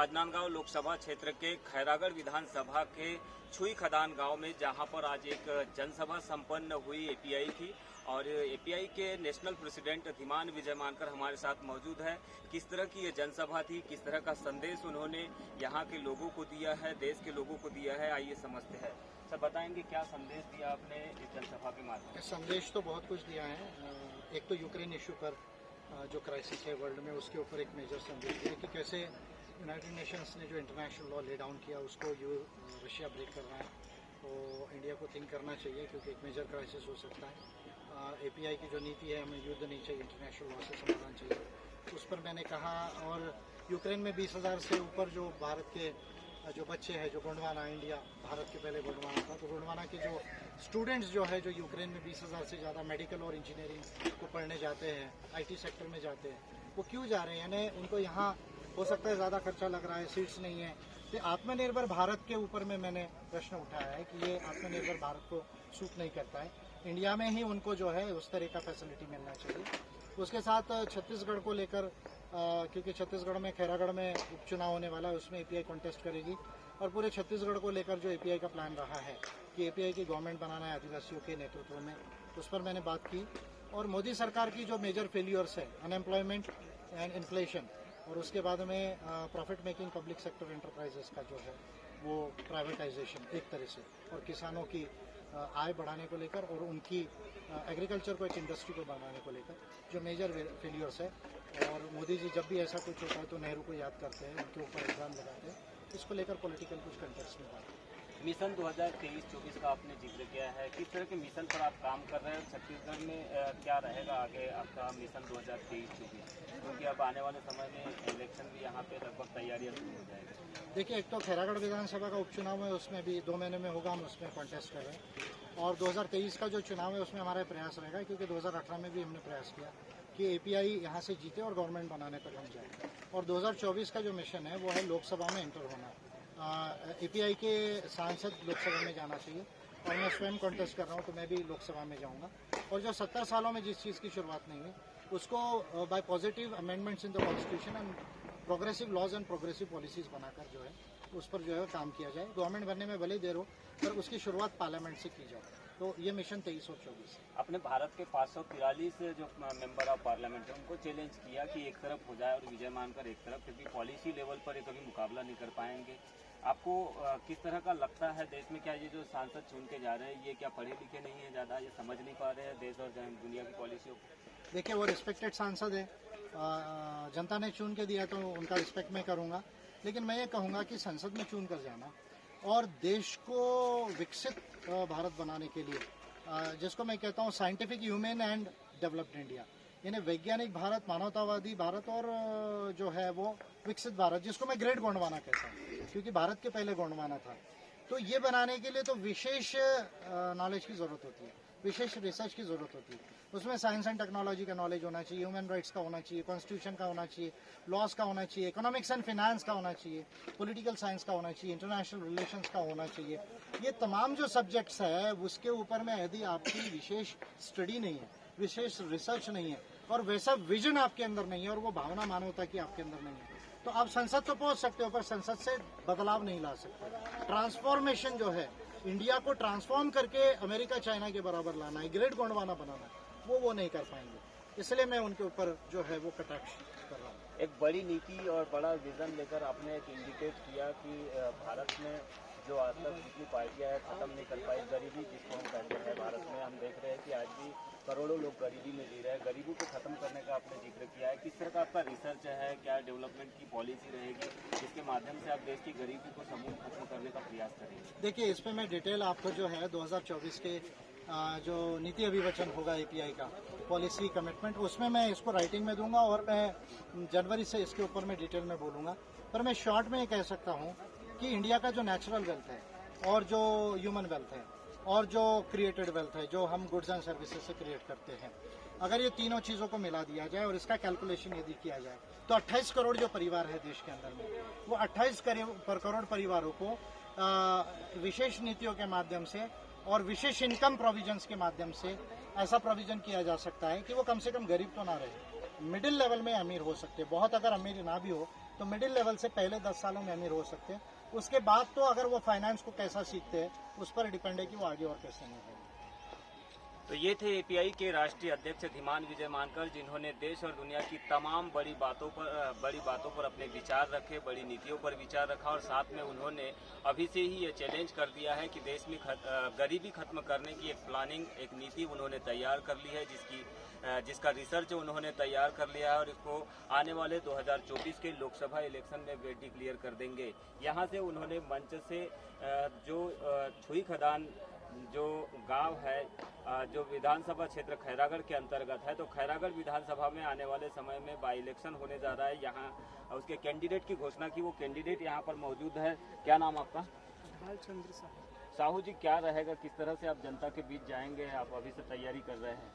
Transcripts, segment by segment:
राजनांदगांव लोकसभा क्षेत्र के खैरागढ़ विधानसभा के छुई खदान गांव में, जहां पर आज एक जनसभा संपन्न हुई एपीआई की। और एपीआई के नेशनल प्रेसिडेंट धीमान विजय मानकर हमारे साथ मौजूद है। किस तरह की ये जनसभा थी, किस तरह का संदेश उन्होंने यहाँ के लोगों को दिया है, देश के लोगों को दिया है, आइए समझते हैं। सर बताएंगे क्या संदेश दिया आपने इस जनसभा के माध्यम से? संदेश तो बहुत कुछ दिया है। एक तो यूक्रेन इशू पर जो क्राइसिस है वर्ल्ड में, उसके ऊपर एक मेजर संदेश दिया कि कैसे यूनाइटेड नेशंस ने जो इंटरनेशनल लॉ ले डाउन किया उसको रशिया ब्रेक कर रहा है। तो इंडिया को थिंक करना चाहिए क्योंकि एक मेजर क्राइसिस हो सकता है। एपीआई की जो नीति है, हमें युद्ध नहीं चाहिए, इंटरनेशनल लॉ से समाधान चाहिए, उस पर मैंने कहा। और यूक्रेन में 20,000 से ऊपर जो भारत के जो बच्चे हैं, जो गोंडवाना, इंडिया भारत के पहले गोंडवाना था, तो गोंडवाना के जो स्टूडेंट्स जो है, जो यूक्रेन में 20,000 से ज़्यादा मेडिकल और इंजीनियरिंग को पढ़ने जाते हैं, आईटी सेक्टर में जाते हैं, वो क्यों जा रहे हैं? यानी उनको यहाँ हो सकता है ज़्यादा खर्चा लग रहा है, सीट्स नहीं है। तो आत्मनिर्भर भारत के ऊपर में मैंने प्रश्न उठाया है कि ये आत्मनिर्भर भारत को सूट नहीं करता है। इंडिया में ही उनको जो है उस तरह का फैसिलिटी मिलना चाहिए। उसके साथ छत्तीसगढ़ को लेकर, क्योंकि छत्तीसगढ़ में खैरागढ़ में उपचुनाव होने वाला है, उसमें एपीआई कॉन्टेस्ट करेगी। और पूरे छत्तीसगढ़ को लेकर जो एपीआई का प्लान रहा है कि एपीआई की गवर्नमेंट बनाना है आदिवासियों के नेतृत्व में, उस पर मैंने बात की। और मोदी सरकार की जो मेजर फेलियर्स है, अनएम्प्लॉयमेंट एंड इन्फ्लेशन, और उसके बाद में profit making public sector enterprises का जो है वो प्राइवेटाइजेशन एक तरह से, और किसानों की आय बढ़ाने को लेकर और उनकी एग्रीकल्चर को एक इंडस्ट्री को बनाने को लेकर जो मेजर फेलियर्स है। और मोदी जी जब भी ऐसा कुछ होता है तो नेहरू को याद करते हैं, उनके ऊपर एग्जाम लगाते हैं। इसको लेकर पॉलिटिकल कुछ कंटेक्स्ट में बात। मिशन 2023-24 का आपने जिक्र किया है, किस तरह के मिशन पर आप काम कर रहे हैं? छत्तीसगढ़ में क्या रहेगा आगे आपका मिशन 2023-24? क्योंकि अब आने वाले समय में इलेक्शन भी यहाँ पे लगभग तैयारियां शुरू हो जाएगी। देखिए, एक तो खैरागढ़ विधानसभा का उपचुनाव है, उसमें भी 2 महीने में होगा, हम उसमें कॉन्टेस्ट कर रहे हैं। और 2023 का जो चुनाव है उसमें हमारा प्रयास रहेगा, क्योंकि 2018 में भी हमने प्रयास किया कि एपीआई यहाँ से जीते और गवर्नमेंट बनाने तक हम जाए। और 2024 का जो मिशन है वो है लोकसभा में एंटर होना। एपीआई के सांसद लोकसभा में जाना चाहिए, और मैं स्वयं कॉन्टेस्ट कर रहा हूँ तो मैं भी लोकसभा में जाऊँगा। और जो 70 सालों में जिस चीज़ की शुरुआत नहीं है उसको by positive amendments in the constitution and progressive laws and progressive policies बनाकर जो है उस पर जो है काम किया जाए। गवर्नमेंट बनने में भले देर हो, पर उसकी शुरुआत पार्लियामेंट से की जाए। तो ये मिशन 23 और 24। अपने भारत के 543 जो मेंबर ऑफ पार्लियामेंट है उनको चैलेंज किया कि एक तरफ हो जाए और विजय मानकर एक तरफ, क्योंकि पॉलिसी लेवल पर ये कभी मुकाबला नहीं कर पाएंगे। आपको किस तरह का लगता है देश में, क्या ये जो सांसद चुन के जा रहे हैं ये क्या पढ़े लिखे नहीं है ज़्यादा, ये समझ नहीं पा रहे हैं देश और दुनिया की पॉलिसियों को? देखिए, वो रिस्पेक्टेड सांसद है, जनता ने चुन के दिया तो उनका रिस्पेक्ट मैं करूँगा। लेकिन मैं ये कहूँगा कि संसद में चुन कर जाना और देश को विकसित भारत बनाने के लिए, जिसको मैं कहता हूँ scientific, human and developed India, यानी वैज्ञानिक भारत, मानवतावादी भारत और जो है वो विकसित भारत, जिसको मैं ग्रेट गोंडवाना कहता हूँ, क्योंकि भारत के पहले गोंडवाना था। तो ये बनाने के लिए तो विशेष नॉलेज की ज़रूरत होती है, विशेष रिसर्च की ज़रूरत होती है। उसमें साइंस एंड टेक्नोलॉजी का नॉलेज होना चाहिए, ह्यूमन राइट्स का होना चाहिए, कॉन्स्टिट्यूशन का होना चाहिए, लॉज का होना चाहिए, इकोनॉमिक्स एंड फिनेंस का होना चाहिए, पॉलिटिकल साइंस का होना चाहिए, इंटरनेशनल रिलेशंस का होना चाहिए। ये तमाम जो सब्जेक्ट्स है उसके ऊपर में यदि आपकी विशेष स्टडी नहीं है, विशेष रिसर्च नहीं है, और वैसा विजन आपके अंदर नहीं है, और वो भावना मानवता की आपके अंदर नहीं है, तो आप संसद तो पहुंच सकते हो पर संसद से बदलाव नहीं ला सकते। ट्रांसफॉर्मेशन जो है, इंडिया को ट्रांसफॉर्म करके अमेरिका चाइना के बराबर लाना है, ग्रेट गोंडवाना बनाना है, वो नहीं कर पाएंगे। इसलिए मैं उनके ऊपर जो है वो कटाक्ष कर रहा हूँ। एक बड़ी नीति और बड़ा विजन लेकर आपने एक इंडिकेट किया कि भारत में जो आज तक जितनी पार्टियां हैं खत्म नहीं कर पाई, गरीबी जिसको हम कहते हैं भारत में, हम देख रहे हैं कि आज भी करोड़ों लोग गरीबी में जी रहे हैं। गरीबी को खत्म करने का आपने जिक्र किया है, किस तरह का आपका रिसर्च है, क्या डेवलपमेंट की पॉलिसी रहेगी जिसके माध्यम से आप देश की गरीबी को समूल खत्म करने का प्रयास करेंगे? देखिए, इस पर मैं डिटेल आपको जो है 2024 के जो नीति अभिवचन होगा एपीआई का, पॉलिसी कमिटमेंट, उसमें मैं इसको राइटिंग में दूंगा, और मैं जनवरी से इसके ऊपर मैं डिटेल में बोलूँगा। पर मैं शॉर्ट में ये कह सकता हूँ कि इंडिया का जो नेचुरल वेल्थ है, और जो ह्यूमन वेल्थ है, और जो क्रिएटेड वेल्थ है, जो हम गुड्स एंड सर्विसेज से क्रिएट करते हैं, अगर ये तीनों चीज़ों को मिला दिया जाए और इसका कैलकुलेशन यदि किया जाए तो 28 करोड़ जो परिवार है देश के अंदर में, वो 28 करोड़ परिवारों को विशेष नीतियों के माध्यम से और विशेष इनकम प्रोविजंस के माध्यम से ऐसा प्रोविजन किया जा सकता है कि वो कम से कम गरीब तो ना रहे, मिडिल लेवल में अमीर हो सकते हैं। बहुत अगर अमीर ना भी हो तो मिडिल लेवल से पहले 10 सालों में अमीर हो सकते हैं। उसके बाद तो अगर वो फाइनेंस को कैसा सीखते हैं उस पर डिपेंड है कि वो आगे और कैसे नहीं है। तो ये थे एपीआई के राष्ट्रीय अध्यक्ष धीमान विजय मानकर, जिन्होंने देश और दुनिया की तमाम बड़ी बातों पर अपने विचार रखे, बड़ी नीतियों पर विचार रखा और साथ में उन्होंने अभी से ही ये चैलेंज कर दिया है कि देश में गरीबी खत्म करने की एक प्लानिंग, एक नीति उन्होंने तैयार कर ली है, जिसका रिसर्च उन्होंने तैयार कर लिया है और इसको आने वाले 2024 के लोकसभा इलेक्शन में वे डिक्लेयर कर देंगे। यहाँ से उन्होंने मंच से जो छुई खदान जो गांव है, जो विधानसभा क्षेत्र खैरागढ़ के अंतर्गत है, तो खैरागढ़ विधानसभा में आने वाले समय में बाई इलेक्शन होने जा रहा है। यहाँ उसके कैंडिडेट की घोषणा की, वो कैंडिडेट यहाँ पर मौजूद है। क्या नाम आपका? ढालचंद्र साहू जी, क्या रहेगा, किस तरह से आप जनता के बीच जाएंगे? आप अभी से तैयारी कर रहे हैं।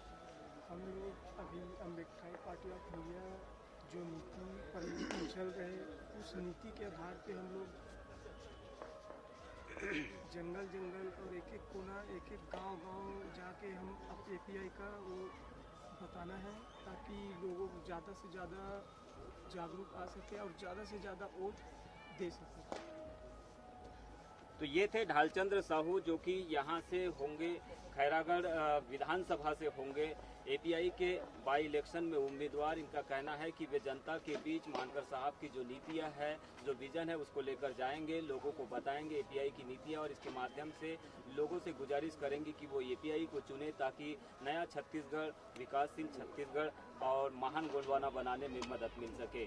हम लोग अभी अम्बेडकर पार्टी ऑफ इंडिया जो नीति पर चल रहे, उस नीति के आधार पे हम लोग जंगल और एक एक कोना, एक एक गांव जाके हम अब एपीआई का वो बताना है, ताकि लोगों को ज़्यादा से ज़्यादा जागरूक आ सके और ज़्यादा से ज़्यादा वोट दे सके। तो ये थे ढालचंद्र साहू, जो कि यहाँ से होंगे, खैरागढ़ विधानसभा से होंगे एपीआई के बाई इलेक्शन में उम्मीदवार। इनका कहना है कि वे जनता के बीच मानकर साहब की जो नीतियां है, जो विजन है, उसको लेकर जाएंगे, लोगों को बताएंगे एपीआई की नीतियां और इसके माध्यम से लोगों से गुजारिश करेंगे कि वो एपीआई को चुने, ताकि नया छत्तीसगढ़, विकासशील छत्तीसगढ़ और महान गोंडवाना बनाने में मदद मिल सके।